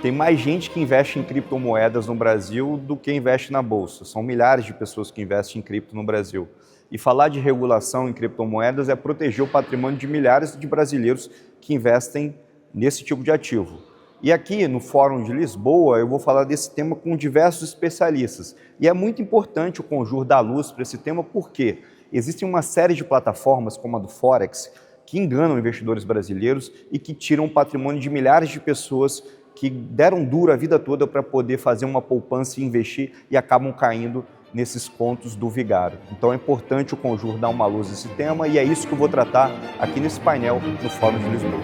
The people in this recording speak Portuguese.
tem mais gente que investe em criptomoedas no Brasil do que investe na Bolsa. São milhares de pessoas que investem em cripto no Brasil. E falar de regulação em criptomoedas é proteger o patrimônio de milhares de brasileiros que investem nesse tipo de ativo. E aqui no Fórum de Lisboa eu vou falar desse tema com diversos especialistas. E é muito importante o Conjur dar luz para esse tema porque existem uma série de plataformas como a do Forex que enganam investidores brasileiros e que tiram o patrimônio de milhares de pessoas que deram duro a vida toda para poder fazer uma poupança e investir e acabam caindo nesses contos do vigário. Então é importante o Conjur dar uma luz nesse tema e é isso que eu vou tratar aqui nesse painel no Fórum de Lisboa.